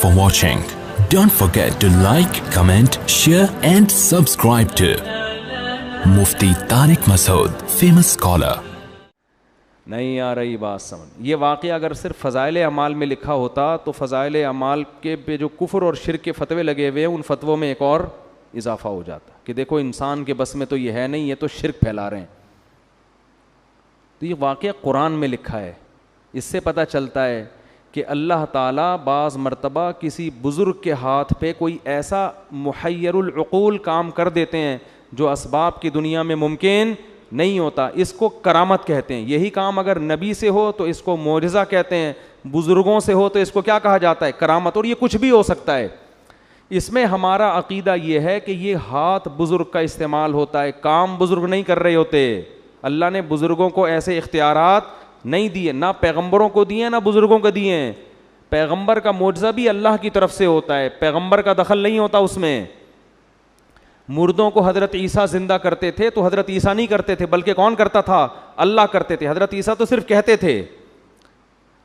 for watching. Don't forget to like, comment, share and subscribe to Mufti Tariq Masood, famous scholar. نہیں آ رہی بات سمجھ. یہ واقعہ اگر صرف فضائل اعمال میں لکھا ہوتا تو فضائل اعمال کے پہ جو کفر اور شرک کے فتوے لگے ہوئے ہیں ان فتووں میں ایک اور اضافہ ہو جاتا کہ دیکھو انسان کے بس میں تو یہ ہے نہیں, یہ تو شرک پھیلا رہے ہیں. تو یہ واقعہ قرآن میں لکھا ہے. اس سے پتہ چلتا ہے کہ اللہ تعالیٰ بعض مرتبہ کسی بزرگ کے ہاتھ پہ کوئی ایسا محیر العقول کام کر دیتے ہیں جو اسباب کی دنیا میں ممکن نہیں ہوتا. اس کو کرامت کہتے ہیں. یہی کام اگر نبی سے ہو تو اس کو معجزہ کہتے ہیں, بزرگوں سے ہو تو اس کو کیا کہا جاتا ہے؟ کرامت. اور یہ کچھ بھی ہو سکتا ہے. اس میں ہمارا عقیدہ یہ ہے کہ یہ ہاتھ بزرگ کا استعمال ہوتا ہے, کام بزرگ نہیں کر رہے ہوتے. اللہ نے بزرگوں کو ایسے اختیارات نہیں دیے, نہ پیغمبروں کو دیے نہ بزرگوں کو دیے ہیں. پیغمبر کا معجزہ بھی اللہ کی طرف سے ہوتا ہے, پیغمبر کا دخل نہیں ہوتا اس میں. مردوں کو حضرت عیسیٰ زندہ کرتے تھے تو حضرت عیسیٰ نہیں کرتے تھے, بلکہ کون کرتا تھا؟ اللہ کرتے تھے. حضرت عیسیٰ تو صرف کہتے تھے.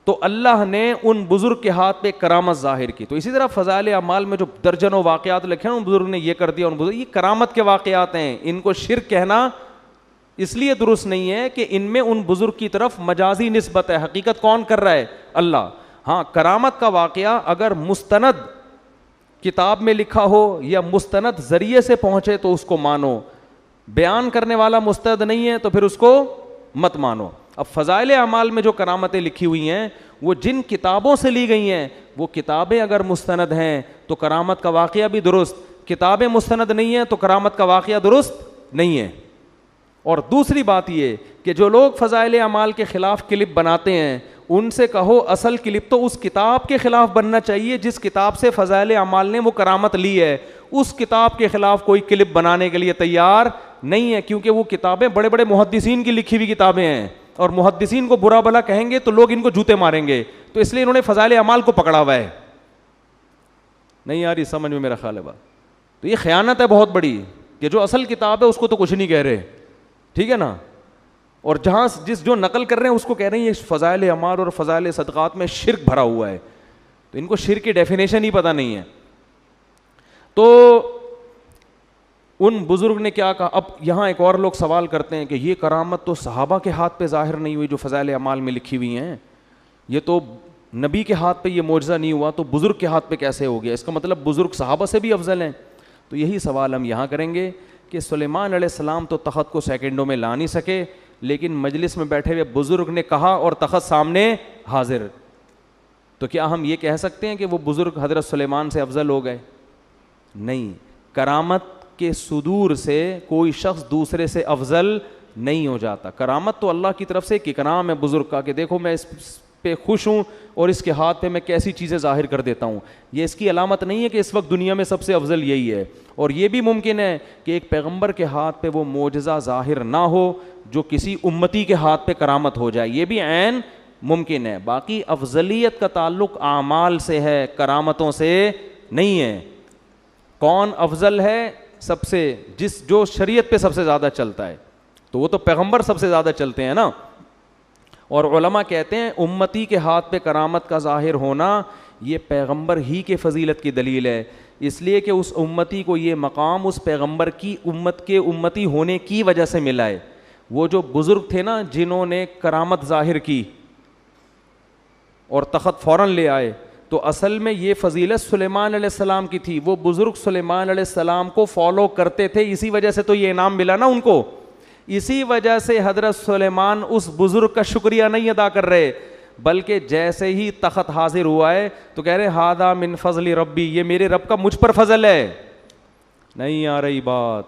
تو اللہ نے ان بزرگ کے ہاتھ پہ کرامت ظاہر کی. تو اسی طرح فضائل اعمال میں جو درجنوں واقعات لکھے ہیں ان بزرگ نے یہ کر دیا, ان بزرگ, یہ کرامت کے واقعات ہیں. ان کو شرک کہنا اس لیے درست نہیں ہے کہ ان میں ان بزرگ کی طرف مجازی نسبت ہے. حقیقت کون کر رہا ہے؟ اللہ. ہاں, کرامت کا واقعہ اگر مستند کتاب میں لکھا ہو یا مستند ذریعے سے پہنچے تو اس کو مانو. بیان کرنے والا مستند نہیں ہے تو پھر اس کو مت مانو. اب فضائل اعمال میں جو کرامتیں لکھی ہوئی ہیں وہ جن کتابوں سے لی گئی ہیں وہ کتابیں اگر مستند ہیں تو کرامت کا واقعہ بھی درست, کتابیں مستند نہیں ہیں تو کرامت کا واقعہ درست نہیں ہے. اور دوسری بات یہ کہ جو لوگ فضائل اعمال کے خلاف کلپ بناتے ہیں ان سے کہو اصل کلپ تو اس کتاب کے خلاف بننا چاہیے جس کتاب سے فضائل اعمال نے وہ کرامت لی ہے. اس کتاب کے خلاف کوئی کلپ بنانے کے لیے تیار نہیں ہے, کیونکہ وہ کتابیں بڑے بڑے محدثین کی لکھی ہوئی کتابیں ہیں اور محدثین کو برا بھلا کہیں گے تو لوگ ان کو جوتے ماریں گے. تو اس لیے انہوں نے فضائل اعمال کو پکڑا ہوا ہے. نہیں آ رہی سمجھ میں میرا خیال ہے بات. تو یہ خیانت ہے بہت بڑی کہ جو اصل کتاب ہے اس کو تو کچھ نہیں کہہ رہے, ٹھیک ہے نا, اور جہاں جو نقل کر رہے ہیں اس کو کہہ رہے ہیں یہ فضائل اعمال اور فضائل صدقات میں شرک بھرا ہوا ہے. تو ان کو شرک کی ڈیفینیشن ہی پتہ نہیں ہے. تو ان بزرگ نے کیا کہا. اب یہاں ایک اور لوگ سوال کرتے ہیں کہ یہ کرامت تو صحابہ کے ہاتھ پہ ظاہر نہیں ہوئی جو فضائل اعمال میں لکھی ہوئی ہیں, یہ تو نبی کے ہاتھ پہ یہ معجزہ نہیں ہوا تو بزرگ کے ہاتھ پہ کیسے ہو گیا؟ اس کا مطلب بزرگ صحابہ سے بھی افضل ہیں. تو یہی سوال ہم یہاں کریں گے کہ سلیمان علیہ السلام تو تخت کو سیکنڈوں میں لا نہیں سکے, لیکن مجلس میں بیٹھے ہوئے بزرگ نے کہا اور تخت سامنے حاضر. تو کیا ہم یہ کہہ سکتے ہیں کہ وہ بزرگ حضرت سلیمان سے افضل ہو گئے؟ نہیں. کرامت کے صدور سے کوئی شخص دوسرے سے افضل نہیں ہو جاتا. کرامت تو اللہ کی طرف سے ایک اکرام ہے بزرگ کا کہ دیکھو میں اس پہ خوش ہوں اور اس کے ہاتھ پہ میں کیسی چیزیں ظاہر کر دیتا ہوں. یہ اس کی علامت نہیں ہے کہ اس وقت دنیا میں سب سے افضل یہی ہے. اور یہ بھی ممکن ہے کہ ایک پیغمبر کے ہاتھ پہ وہ معجزہ ظاہر نہ ہو جو کسی امتی کے ہاتھ پہ کرامت ہو جائے, یہ بھی عین ممکن ہے. باقی افضلیت کا تعلق اعمال سے ہے, کرامتوں سے نہیں ہے. کون افضل ہے؟ سب سے جو شریعت پہ سب سے زیادہ چلتا ہے تو وہ تو پیغمبر سب سے زیادہ چلتے ہیں نا. اور علماء کہتے ہیں امتی کے ہاتھ پہ کرامت کا ظاہر ہونا یہ پیغمبر ہی کے فضیلت کی دلیل ہے, اس لیے کہ اس امتی کو یہ مقام اس پیغمبر کی امت کے امتی ہونے کی وجہ سے ملا ہے. وہ جو بزرگ تھے نا جنہوں نے کرامت ظاہر کی اور تخت فوراً لے آئے, تو اصل میں یہ فضیلت سلیمان علیہ السلام کی تھی. وہ بزرگ سلیمان علیہ السلام کو فالو کرتے تھے, اسی وجہ سے تو یہ انعام ملا نا ان کو. اسی وجہ سے حضرت سلیمان اس بزرگ کا شکریہ نہیں ادا کر رہے, بلکہ جیسے ہی تخت حاضر ہوا ہے تو کہہ رہے ہادہ من فضل ربی, یہ میرے رب کا مجھ پر فضل ہے. نہیں آ رہی بات؟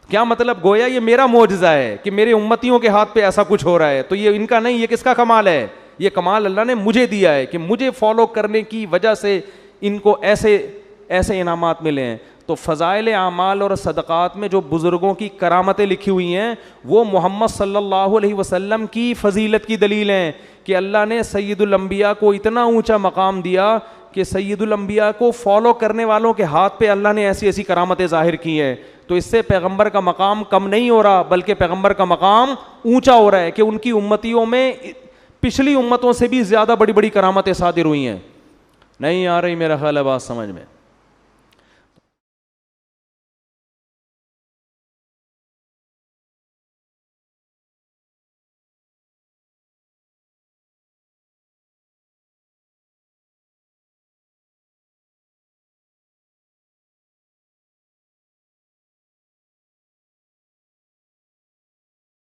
کیا مطلب؟ گویا یہ میرا معجزہ ہے کہ میرے امتیوں کے ہاتھ پہ ایسا کچھ ہو رہا ہے, تو یہ ان کا نہیں, یہ کس کا کمال ہے؟ یہ کمال اللہ نے مجھے دیا ہے کہ مجھے فالو کرنے کی وجہ سے ان کو ایسے انعامات ملے ہیں. تو فضائل اعمال اور صدقات میں جو بزرگوں کی کرامتیں لکھی ہوئی ہیں وہ محمد صلی اللہ علیہ وسلم کی فضیلت کی دلیل ہیں کہ اللہ نے سید الانبیاء کو اتنا اونچا مقام دیا کہ سید الانبیاء کو فالو کرنے والوں کے ہاتھ پہ اللہ نے ایسی ایسی کرامتیں ظاہر کی ہیں. تو اس سے پیغمبر کا مقام کم نہیں ہو رہا, بلکہ پیغمبر کا مقام اونچا ہو رہا ہے کہ ان کی امتیوں میں پچھلی امتوں سے بھی زیادہ بڑی بڑی کرامتیں صادر ہوئی ہیں. نہیں آ رہی میرا خیال ہے بات سمجھ میں.